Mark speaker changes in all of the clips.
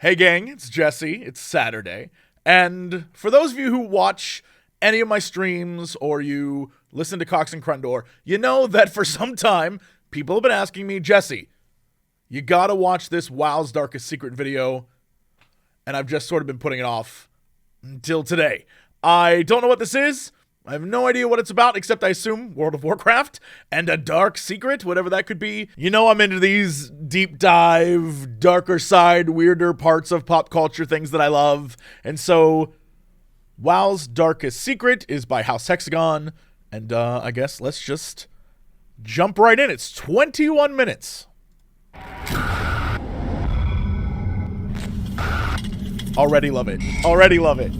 Speaker 1: Hey gang, it's Jesse. It's Saturday. And for those of you who watch any of my streams or you listen to Cox and Crendor, you know that for some time, people have been asking me, Jesse, you gotta watch this WoW's Darkest Secret video. And I've just sort of been putting it off until today. I don't know what this is. I have no idea what it's about, except I assume World of Warcraft and a dark secret, whatever that could be. You know I'm into these deep dive, darker side, weirder parts of pop culture, things that I love. And so WoW's Darkest Secret is by House Hexagon. And I guess let's just jump right in. It's 21 minutes. Already love it. Already love it.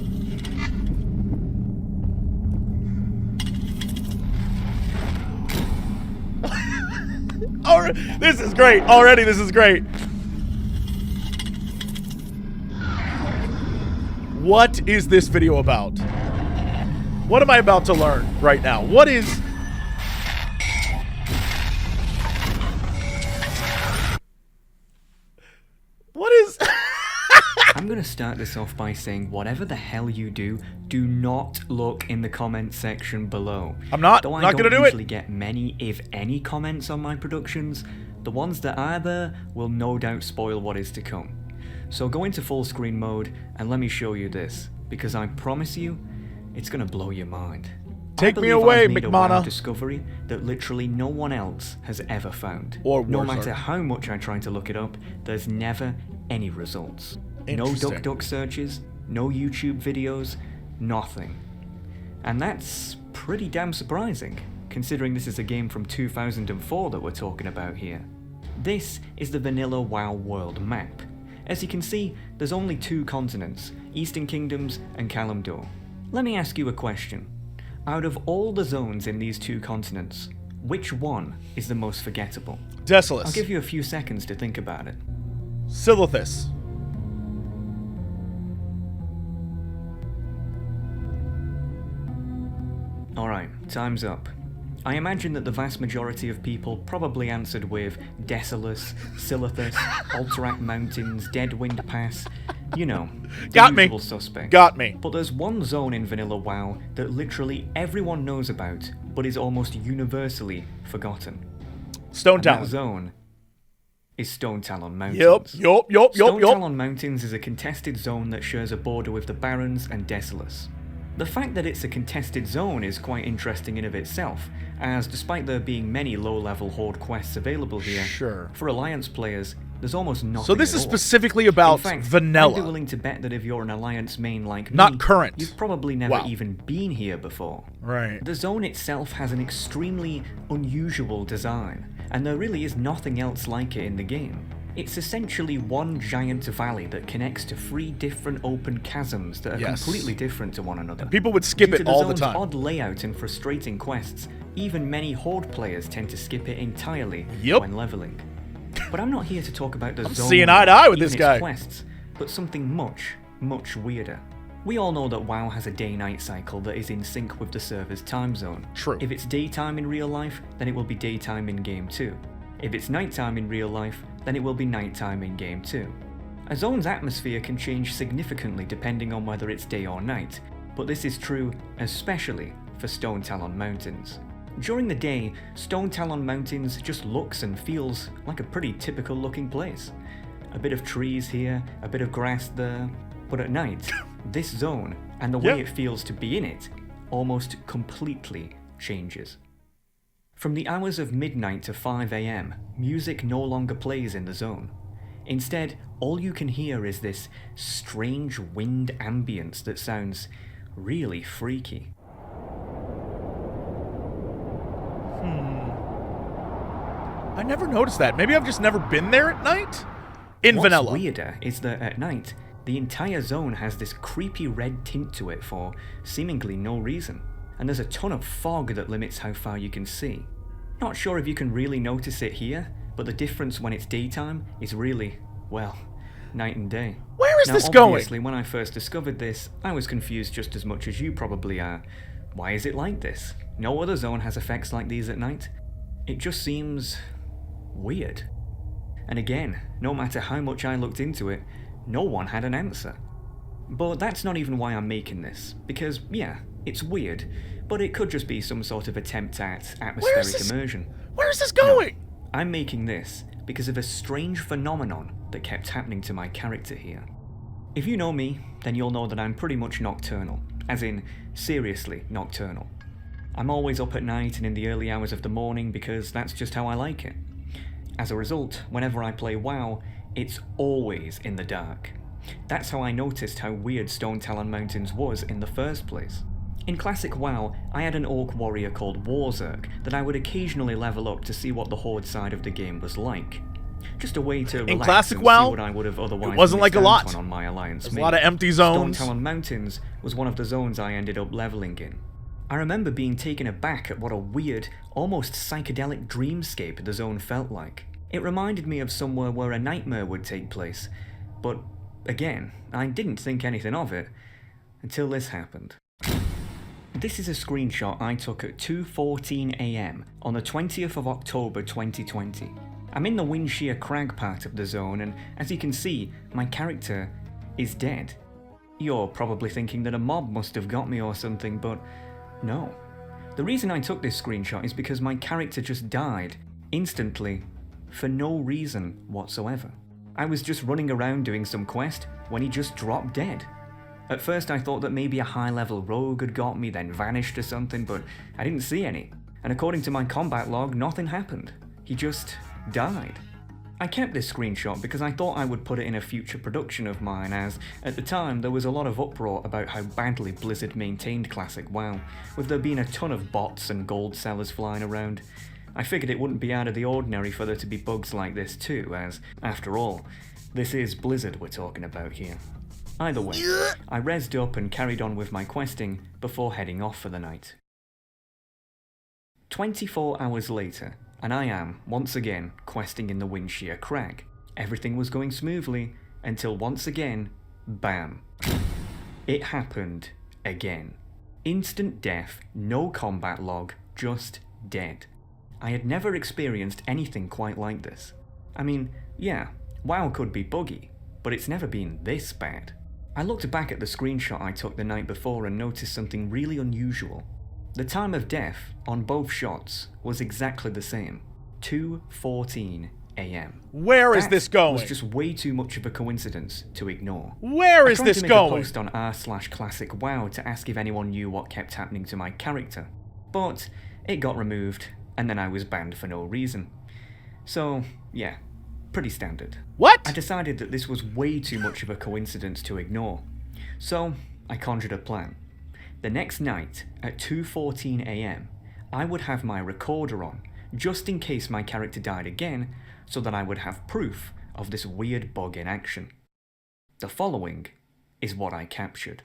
Speaker 1: This is great. Already, this is great. What is this video about? What am I about to learn right now? What is...
Speaker 2: I'm going to start this off by saying whatever the hell you do, do not look in the comments section below.
Speaker 1: I'm not
Speaker 2: going
Speaker 1: to do it.
Speaker 2: I don't usually get many, if any, comments on my productions. The ones that are there will no doubt spoil what is to come. So go into full screen mode and let me show you this, because I promise you, it's going to blow your mind.
Speaker 1: Take me away,
Speaker 2: I've made
Speaker 1: McMana.
Speaker 2: a WoW discovery that literally no one else has ever found.
Speaker 1: Or
Speaker 2: no matter how much I try to look it up, there's never any results. No DuckDuck searches, no YouTube videos, nothing. And that's pretty damn surprising, considering this is a game from 2004 that we're talking about here. This is the vanilla WoW world map. As you can see, there's only two continents, Eastern Kingdoms and Kalimdor. Let me ask you a question. Out of all the zones in these two continents, which one is the most forgettable?
Speaker 1: Desolus.
Speaker 2: I'll give you a few seconds to think about it.
Speaker 1: Silithus.
Speaker 2: Alright, time's up. I imagine that the vast majority of people probably answered with Desolus, Silithus, Alterac Mountains, Deadwind Pass, you know, the usual suspects.
Speaker 1: Got me.
Speaker 2: But there's one zone in Vanilla WoW that literally everyone knows about, but is almost universally forgotten.
Speaker 1: Stonetalon.
Speaker 2: And that zone is Stonetalon Mountains.
Speaker 1: Yup.
Speaker 2: Stonetalon Mountains is a contested zone that shares a border with the Barrens and Desolus. The fact that it's a contested zone is quite interesting in of itself, as despite there being many low-level Horde quests available here, for Alliance players, there's almost nothing.
Speaker 1: So this
Speaker 2: is
Speaker 1: specifically about vanilla.
Speaker 2: I'd be willing to bet that if you're an Alliance main like me,
Speaker 1: not current,
Speaker 2: you've probably never even been here before.
Speaker 1: Right.
Speaker 2: The zone itself has an extremely unusual design, and there really is nothing else like it in the game. It's essentially one giant valley that connects to three different open chasms that are completely different to one another.
Speaker 1: And people would skip it all the time.
Speaker 2: Due to the zone's odd layout and frustrating quests, even many Horde players tend to skip it entirely when leveling. But I'm not here to talk about the zone,
Speaker 1: seeing eye to eye with this guy.
Speaker 2: Quests, but something much, much weirder. We all know that WoW has a day-night cycle that is in sync with the server's time zone.
Speaker 1: True.
Speaker 2: If it's daytime in real life, then it will be daytime in game too. If it's nighttime in real life, then it will be nighttime in game too. A zone's atmosphere can change significantly depending on whether it's day or night, but this is true especially for Stonetalon Mountains. During the day, Stonetalon Mountains just looks and feels like a pretty typical looking place. A bit of trees here, a bit of grass there, but at night, this zone, and the way it feels to be in it, almost completely changes. From the hours of midnight to 5 AM, music no longer plays in the zone. Instead, all you can hear is this strange wind ambience that sounds really freaky.
Speaker 1: I never noticed that. Maybe I've just never been there at night? In vanilla.
Speaker 2: What's weirder is that at night, the entire zone has this creepy red tint to it for seemingly no reason. And there's a ton of fog that limits how far you can see. Not sure if you can really notice it here, but the difference when it's daytime is really, well, night and day.
Speaker 1: Where is this going?
Speaker 2: Obviously, when I first discovered this, I was confused just as much as you probably are. Why is it like this? No other zone has effects like these at night. It just seems weird. And again, no matter how much I looked into it, No one had an answer. But that's not even why I'm making this, because, yeah, it's weird, but it could just be some sort of attempt at atmospheric immersion.
Speaker 1: Where is this going?
Speaker 2: No, I'm making this because of a strange phenomenon that kept happening to my character here. If you know me, then you'll know that I'm pretty much nocturnal, as in, seriously nocturnal. I'm always up at night and in the early hours of the morning because that's just how I like it. As a result, whenever I play WoW, it's always in the dark. That's how I noticed how weird Stonetalon Mountains was in the first place. In classic WoW, I had an orc warrior called Warzerk that I would occasionally level up to see what the Horde side of the game was like. Just a way to relax
Speaker 1: in classic
Speaker 2: and
Speaker 1: WoW,
Speaker 2: see what I would have otherwise
Speaker 1: it wasn't like a lot.
Speaker 2: On my alliance.
Speaker 1: There's a lot of empty zones.
Speaker 2: Stonetalon Mountains was one of the zones I ended up leveling in. I remember being taken aback at what a weird, almost psychedelic dreamscape the zone felt like. It reminded me of somewhere where a nightmare would take place, but again, I didn't think anything of it until this happened. This is a screenshot I took at 2:14 AM on the 20th of October 2020. I'm in the Windshear Crag part of the zone, and as you can see, my character is dead. You're probably thinking that a mob must have got me or something, but no. The reason I took this screenshot is because my character just died, instantly, for no reason whatsoever. I was just running around doing some quest when he just dropped dead. At first I thought that maybe a high-level rogue had got me, then vanished or something, but I didn't see any. And according to my combat log, nothing happened. He just died. I kept this screenshot because I thought I would put it in a future production of mine, as, at the time, there was a lot of uproar about how badly Blizzard maintained classic WoW, with there being a ton of bots and gold sellers flying around. I figured it wouldn't be out of the ordinary for there to be bugs like this too, as, after all, this is Blizzard we're talking about here. Either way, I rezzed up and carried on with my questing before heading off for the night. 24 hours later, and I am, once again, questing in the Windshear Crag. Everything was going smoothly, until once again, bam. It happened again. Instant death, no combat log, just dead. I had never experienced anything quite like this. I mean, yeah, WoW could be buggy, but it's never been this bad. I looked back at the screenshot I took the night before and noticed something really unusual. The time of death on both shots was exactly the same, 2:14 AM.
Speaker 1: Where is this going?
Speaker 2: That was just way too much of a coincidence to ignore.
Speaker 1: Where is this
Speaker 2: going? I tried to make a post on r/classicwow to ask if anyone knew what kept happening to my character, but it got removed, and then I was banned for no reason. So, yeah, pretty standard.
Speaker 1: What?
Speaker 2: I decided that this was way too much of a coincidence to ignore, so I conjured a plan. The next night, at 2:14 AM, I would have my recorder on, just in case my character died again, so that I would have proof of this weird bug in action. The following is what I captured.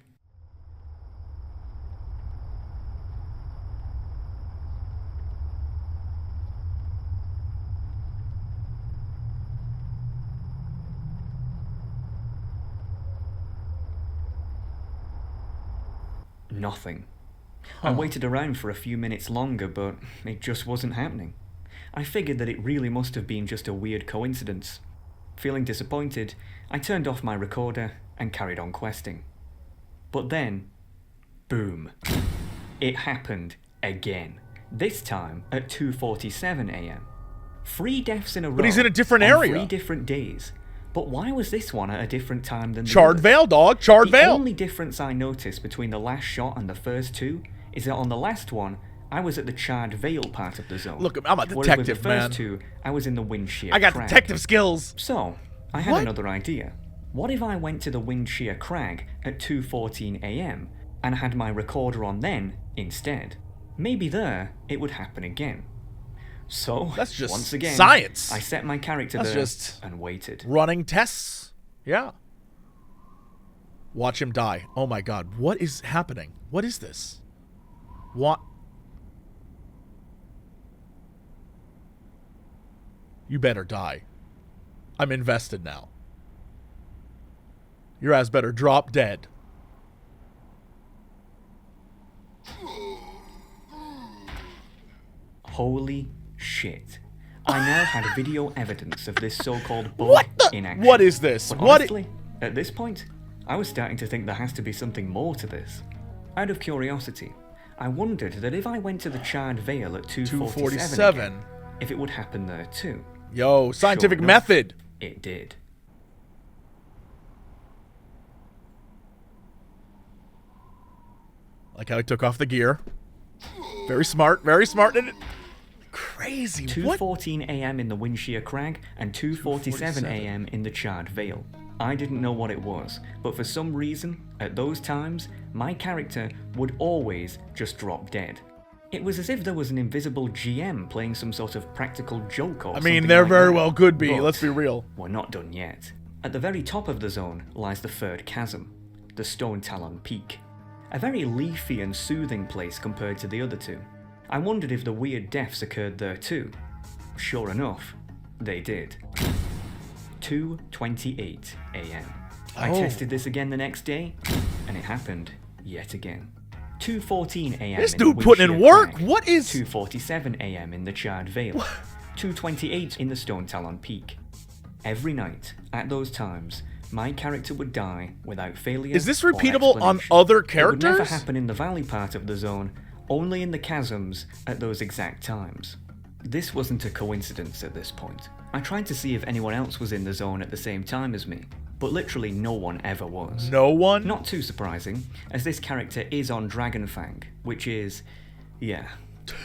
Speaker 2: Nothing. I waited around for a few minutes longer, but it just wasn't happening. I figured that it really must have been just a weird coincidence. Feeling disappointed, I turned off my recorder and carried on questing. But then, boom. It happened again. This time at 2:47 AM. 3 deaths in a row.
Speaker 1: But he's in a different
Speaker 2: on
Speaker 1: area.
Speaker 2: 3 different days. But why was this one at a different time than the
Speaker 1: Charred
Speaker 2: others?
Speaker 1: Veil, dog. Charred
Speaker 2: The
Speaker 1: Veil.
Speaker 2: only difference I noticed between the last shot and the first two is that on the last one, I was at the Charred Veil part of the zone.
Speaker 1: Look, I'm a
Speaker 2: Whereas with
Speaker 1: detective,
Speaker 2: the
Speaker 1: man.
Speaker 2: first two, I was in the Windshear
Speaker 1: I got
Speaker 2: Crag.
Speaker 1: detective skills.
Speaker 2: So, I had
Speaker 1: What?
Speaker 2: another idea. What if I went to the Windshear Crag at 2:14 AM and had my recorder on then instead? Maybe there, it would happen again. So,
Speaker 1: That's just
Speaker 2: once again,
Speaker 1: science.
Speaker 2: I set my character
Speaker 1: That's
Speaker 2: there
Speaker 1: just
Speaker 2: and waited.
Speaker 1: Running tests. Yeah. Watch him die. Oh my god. What is happening? What is this? What? You better die. I'm invested now. Your ass better drop dead.
Speaker 2: Holy shit. I now had video evidence of this so-called bug
Speaker 1: What the?
Speaker 2: in action.
Speaker 1: What is this?
Speaker 2: But
Speaker 1: What?
Speaker 2: honestly, At this point, I was starting to think there has to be something more to this. Out of curiosity, I wondered that if I went to the Charred Vale at 247 again, if it would happen there too.
Speaker 1: Yo, scientific
Speaker 2: Sure enough,
Speaker 1: method.
Speaker 2: It did.
Speaker 1: Like how he took off the gear. Very smart, very smart. And crazy.
Speaker 2: 2:14 a.m. in the Windshear Crag and 2:47 a.m. in the Charred Vale. I didn't know what it was, but for some reason, at those times, my character would always just drop dead. It was as if there was an invisible GM playing some sort of practical joke or something.
Speaker 1: I mean, there
Speaker 2: like
Speaker 1: very
Speaker 2: that.
Speaker 1: well could be,
Speaker 2: But
Speaker 1: let's be real.
Speaker 2: we're not done yet. At the very top of the zone lies the third chasm, the Stonetalon Peak. A very leafy and soothing place compared to the other two. I wondered if the weird deaths occurred there too. Sure enough, they did. 2:28 a.m. I tested this again the next day, and it happened yet again. 2:14 a.m.
Speaker 1: This
Speaker 2: in
Speaker 1: dude
Speaker 2: the
Speaker 1: putting in
Speaker 2: Windshear
Speaker 1: work.
Speaker 2: Crag.
Speaker 1: What is?
Speaker 2: 2:47 a.m. in the Charred Vale. 2:28 in the Stonetalon Peak. Every night, at those times, my character would die without failure.
Speaker 1: Is this
Speaker 2: or
Speaker 1: repeatable on
Speaker 2: explanation.
Speaker 1: other
Speaker 2: It would never
Speaker 1: characters?
Speaker 2: happen in the valley part of the zone, only in the chasms at those exact times. This wasn't a coincidence at this point. I tried to see if anyone else was in the zone at the same time as me, but literally no one ever was.
Speaker 1: No one?
Speaker 2: Not too surprising, as this character is on Dragonfang, which is, yeah,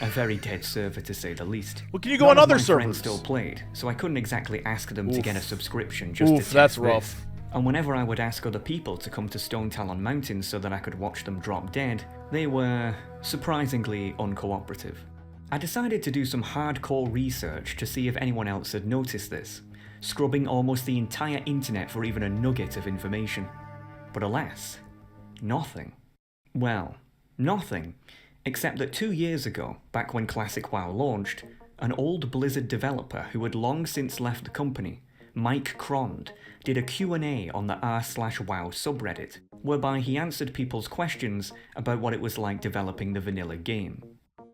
Speaker 2: a very dead server to say the least.
Speaker 1: Well, can you go
Speaker 2: None
Speaker 1: on
Speaker 2: of
Speaker 1: other
Speaker 2: my
Speaker 1: servers?
Speaker 2: friends still played, so I couldn't exactly ask them to
Speaker 1: Oof.
Speaker 2: get a subscription just to
Speaker 1: Oof,
Speaker 2: test
Speaker 1: that's
Speaker 2: this.
Speaker 1: rough.
Speaker 2: And whenever I would ask other people to come to Stonetalon Mountain so that I could watch them drop dead, they were surprisingly uncooperative. I decided to do some hardcore research to see if anyone else had noticed this, scrubbing almost the entire internet for even a nugget of information. But alas, nothing. Well, nothing, except that 2 years ago, back when Classic WoW launched, an old Blizzard developer who had long since left the company, Mike Crond, did a Q&A on the r/WoW subreddit, whereby he answered people's questions about what it was like developing the vanilla game.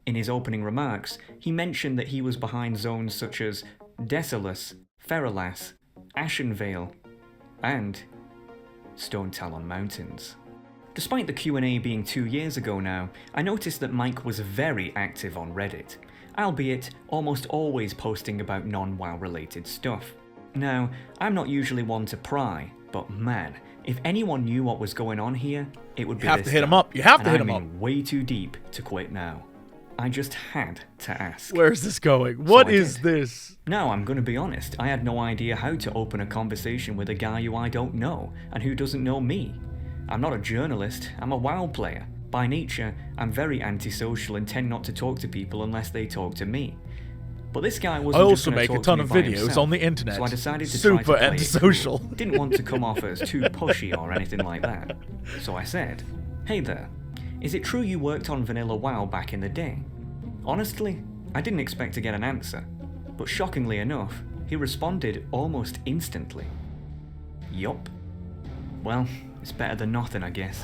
Speaker 2: In his opening remarks, he mentioned that he was behind zones such as Desolus, Feralas, Ashenvale, and Stonetalon Mountains. Despite the Q&A being 2 years ago now, I noticed that Mike was very active on Reddit, albeit almost always posting about non-WoW related stuff. Now, I'm not usually one to pry, but man, if anyone knew what was going on here, it would be
Speaker 1: You have
Speaker 2: this
Speaker 1: to hit
Speaker 2: guy.
Speaker 1: him up. You have to
Speaker 2: And
Speaker 1: hit
Speaker 2: I'm
Speaker 1: him up.
Speaker 2: in way too deep to quit now. I just had to ask.
Speaker 1: Where's this going? What
Speaker 2: I
Speaker 1: is
Speaker 2: did.
Speaker 1: this?
Speaker 2: Now, I'm going to be honest, I had no idea how to open a conversation with a guy who I don't know, and who doesn't know me. I'm not a journalist, I'm a WoW player. By nature, I'm very antisocial and tend not to talk to people unless they talk to me. But this guy
Speaker 1: I
Speaker 2: wasn't just
Speaker 1: also
Speaker 2: gonna
Speaker 1: make a
Speaker 2: talk
Speaker 1: ton
Speaker 2: to
Speaker 1: of
Speaker 2: me by
Speaker 1: videos
Speaker 2: himself,
Speaker 1: on the internet.
Speaker 2: so I decided to
Speaker 1: Super
Speaker 2: try to play it
Speaker 1: antisocial.
Speaker 2: cool. Didn't want to come off as too pushy or anything like that. So I said, "Hey there, is it true you worked on Vanilla WoW back in the day?" Honestly, I didn't expect to get an answer, but shockingly enough, he responded almost instantly. Yup. Well, it's better than nothing, I guess.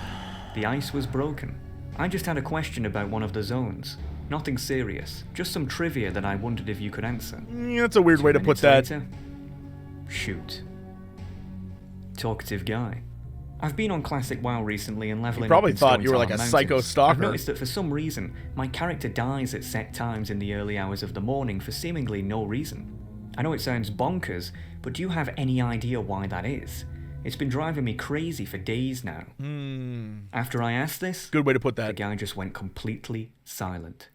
Speaker 2: The ice was broken. I just had a question about one of the zones. Nothing serious, just some trivia that I wondered if you could answer.
Speaker 1: Yeah, that's a weird way to put
Speaker 2: 2
Speaker 1: that.
Speaker 2: minutes later, shoot. Talkative guy. I've been on Classic WoW recently and leveling
Speaker 1: probably
Speaker 2: up in
Speaker 1: thought you were
Speaker 2: Stonetalon
Speaker 1: like a
Speaker 2: Mountains.
Speaker 1: psycho stalker.
Speaker 2: I've noticed that for some reason, my character dies at set times in the early hours of the morning for seemingly no reason. I know it sounds bonkers, but do you have any idea why that is? It's been driving me crazy for days now. After I asked this,
Speaker 1: Good way to put
Speaker 2: the
Speaker 1: that.
Speaker 2: guy just went completely silent.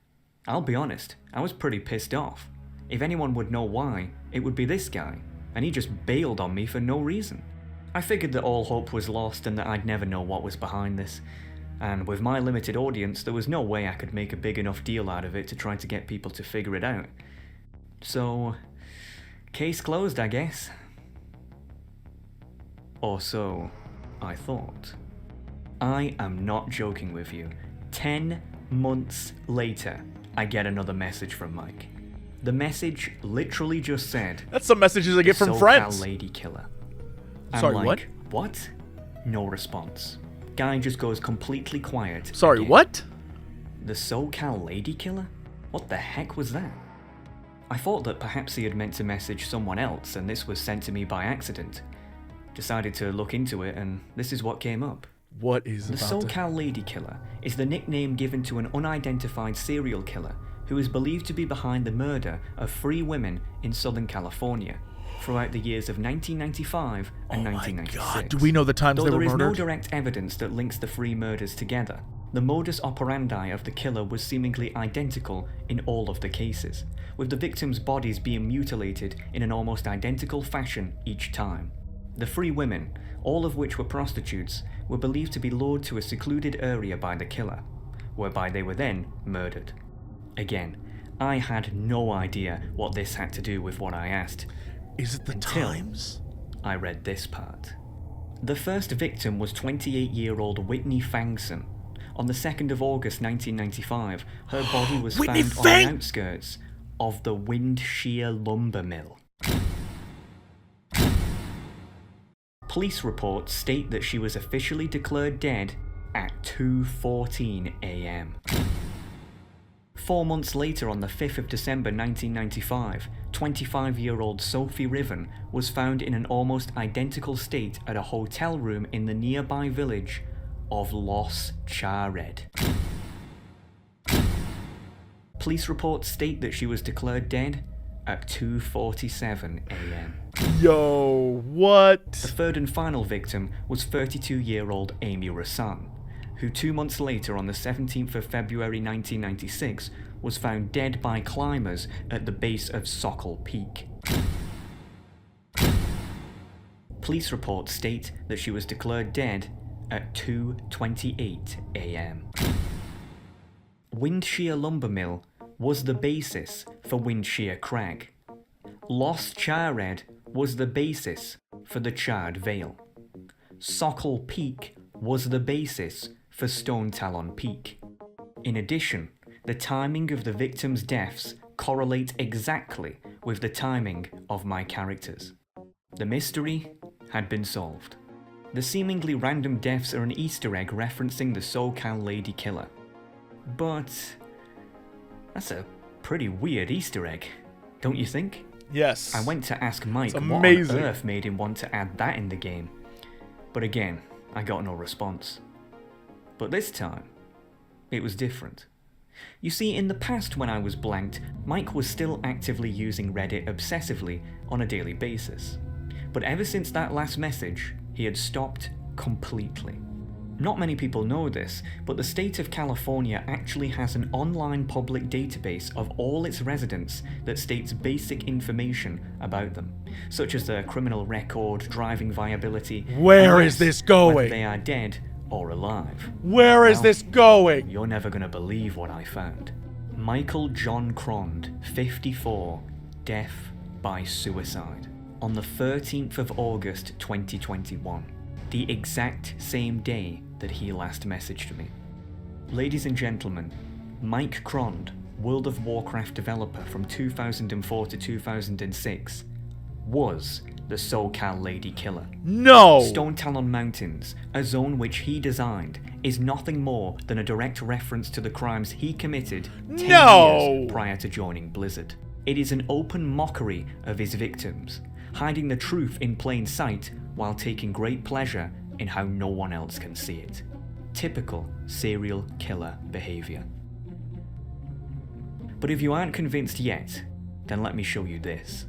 Speaker 2: I'll be honest, I was pretty pissed off. If anyone would know why, it would be this guy, and he just bailed on me for no reason. I figured that all hope was lost and that I'd never know what was behind this. And with my limited audience, there was no way I could make a big enough deal out of it to try to get people to figure it out. So, case closed, I guess. Or so I thought. I am not joking with you. 10 months later, I get another message from Mike. The message literally just said,
Speaker 1: That's some messages I get from
Speaker 2: SoCal
Speaker 1: friends.
Speaker 2: Lady Killer. I'm
Speaker 1: Sorry,
Speaker 2: like, what? No response. Guy just goes completely quiet.
Speaker 1: Sorry,
Speaker 2: again.
Speaker 1: what?
Speaker 2: The SoCal Lady Killer? What the heck was that? I thought that perhaps he had meant to message someone else and this was sent to me by accident. Decided to look into it, and this is what came up.
Speaker 1: What is
Speaker 2: The
Speaker 1: about to...
Speaker 2: SoCal Lady Killer is the nickname given to an unidentified serial killer who is believed to be behind the murder of 3 women in Southern California throughout the years of 1995 and 1996.
Speaker 1: God, do we know the times
Speaker 2: Though
Speaker 1: they were
Speaker 2: there is no
Speaker 1: murdered?
Speaker 2: direct evidence that links the 3 murders together, the modus operandi of the killer was seemingly identical in all of the cases, with the victims' bodies being mutilated in an almost identical fashion each time. The 3 women, all of which were prostitutes, were believed to be lured to a secluded area by the killer, whereby they were then murdered. Again, I had no idea what this had to do with what I asked.
Speaker 1: Is it the
Speaker 2: Until
Speaker 1: times?
Speaker 2: I read this part. The first victim was 28-year-old Whitney Fangson. On the 2nd of August 1995, her body was found on the outskirts of the Windshear Lumber Mill. Police reports state that she was officially declared dead at 2:14 a.m. 4 months later, on the 5th of December 1995, 25-year-old Sophie Riven was found in an almost identical state at a hotel room in the nearby village of Los Chared. Police reports state that she was declared dead at 2:47 a.m.
Speaker 1: Yo, what?
Speaker 2: The third and final victim was 32-year-old Amy Rassan, who 2 months later, on the 17th of February 1996, was found dead by climbers at the base of Sokol Peak. Police reports state that she was declared dead at 2:28 a.m. Windshear Lumber Mill was the basis for Windshear Crag. Los Chared was the basis for the Charred Vale. Sokol Peak was the basis for Stonetalon Peak. In addition, the timing of the victims' deaths correlate exactly with the timing of my characters. The mystery had been solved. The seemingly random deaths are an Easter egg referencing the SoCal Lady Killer. But that's a pretty weird Easter egg, don't you think?
Speaker 1: Yes.
Speaker 2: I went to ask Mike
Speaker 1: It's
Speaker 2: what on
Speaker 1: amazing.
Speaker 2: earth made him want to add that in the game. But again, I got no response. But this time, it was different. You see, in the past when I was blanked, Mike was still actively using Reddit obsessively on a daily basis. But ever since that last message, he had stopped completely. Not many people know this, but the state of California actually has an online public database of all its residents that states basic information about them, such as their criminal record, driving viability,
Speaker 1: Where
Speaker 2: and
Speaker 1: is this going?
Speaker 2: whether they are dead or alive.
Speaker 1: Where is
Speaker 2: Well,
Speaker 1: this going?
Speaker 2: You're never gonna believe what I found. Michael John Crond, 54, death by suicide. On the 13th of August 2021, the exact same day that he last messaged me. Ladies and gentlemen, Mike Crond, World of Warcraft developer from 2004 to 2006, was the SoCal Lady Killer.
Speaker 1: No!
Speaker 2: Stonetalon Mountains, a zone which he designed, is nothing more than a direct reference to the crimes he committed 10 years prior to joining Blizzard. It is an open mockery of his victims, hiding the truth in plain sight while taking great pleasure in how no one else can see it. Typical serial killer behavior. But if you aren't convinced yet, then let me show you this.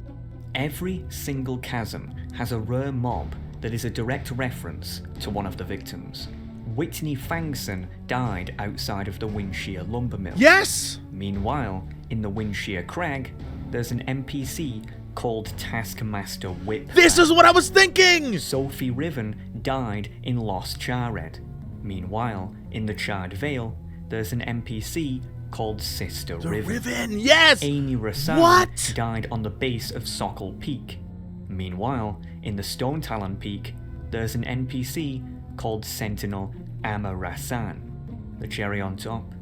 Speaker 2: Every single chasm has a rare mob that is a direct reference to one of the victims. Whitney Fangson died outside of the Windshear Lumber Mill.
Speaker 1: Yes!
Speaker 2: Meanwhile, in the Windshear Crag, there's an NPC called Taskmaster Whip.
Speaker 1: This is what I was thinking!
Speaker 2: Sophie Riven died in Los Chared. Meanwhile, in the Charred Vale, there's an NPC called Sister
Speaker 1: Riven, yes!
Speaker 2: Amy Rassan
Speaker 1: What?
Speaker 2: died on the base of Sokol Peak. Meanwhile, in the Stonetalon Peak, there's an NPC called Sentinel Amma Rassan. The cherry on top.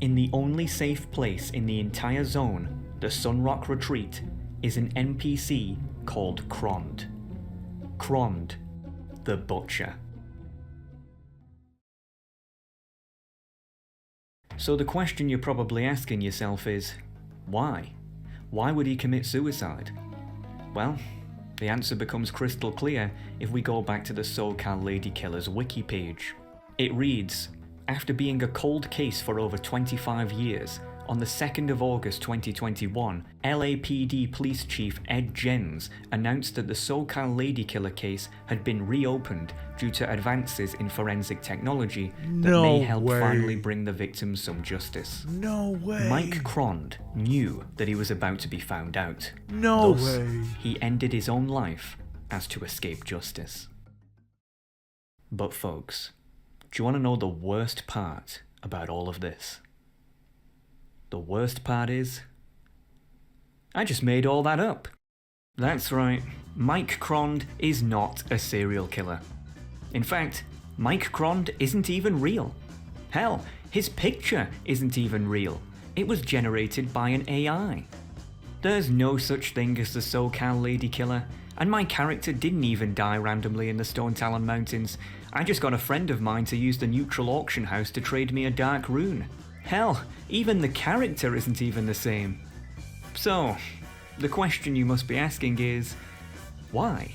Speaker 2: In the only safe place in the entire zone, the Sunrock Retreat, is an NPC called Crond. Crond, the Butcher. So the question you're probably asking yourself is, why? Why would he commit suicide? Well, The answer becomes crystal clear if we go back to the SoCal Ladykiller's wiki page. It reads, after being a cold case for over 25 years, on the 2nd of August 2021, LAPD Police Chief Ed Jens announced that the SoCal Ladykiller case had been reopened due to advances in forensic technology that may help finally bring the victims some justice.
Speaker 1: No way.
Speaker 2: Mike Crond knew that he was about to be found out.
Speaker 1: No
Speaker 2: Thus,
Speaker 1: way.
Speaker 2: he ended his own life as to escape justice. But folks, do you want to know the worst part about all of this? The worst part is, I just made all that up. That's right, Mike Crond is not a serial killer. In fact, Mike Crond isn't even real. Hell, his picture isn't even real. It was generated by an AI. There's no such thing as the SoCal Ladykiller, and my character didn't even die randomly in the Stonetalon Mountains. I just got a friend of mine to use the neutral auction house to trade me a dark rune. Hell, even the character isn't even the same. So, the question you must be asking is, why?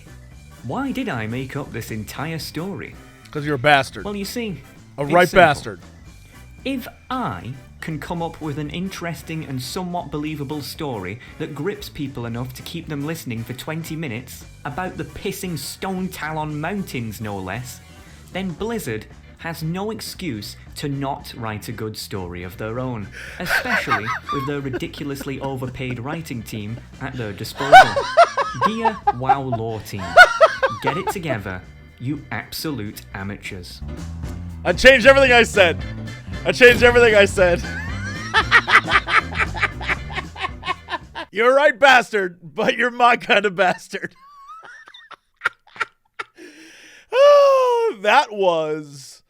Speaker 2: Why did I make up this entire story?
Speaker 1: Because you're a bastard.
Speaker 2: Well, you see,
Speaker 1: A right bastard.
Speaker 2: If I can come up with an interesting and somewhat believable story that grips people enough to keep them listening for 20 minutes, about the pissing Stonetalon Mountains no less, then Blizzard has no excuse to not write a good story of their own, especially with their ridiculously overpaid writing team at their disposal. Dear WoW lore team, get it together, you absolute amateurs.
Speaker 1: I changed everything I said. You're a right bastard, but you're my kind of bastard. Oh, that was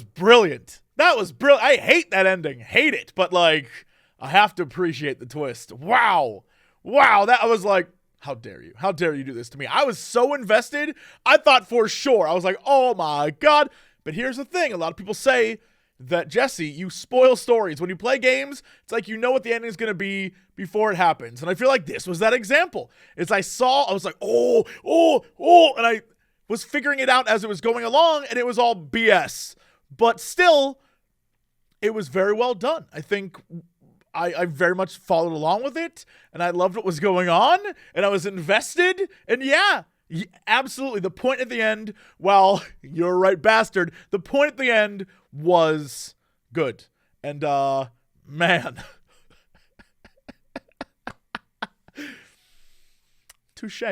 Speaker 1: brilliant. I hate that ending. Hate it. But, like, I have to appreciate the twist. Wow. That was like, how dare you? How dare you do this to me? I was so invested. I thought for sure. I was like, oh my God. But here's the thing. A lot of people say that, Jesse, you spoil stories. When you play games, it's like you know what the ending is going to be before it happens. And I feel like this was that example. I was like, oh, and I was figuring it out as it was going along, and it was all BS. But still, it was very well done. I think I very much followed along with it, and I loved what was going on, and I was invested, and yeah, absolutely. The point at the end, well, you're a right bastard, the point at the end was good. And, man. Touche.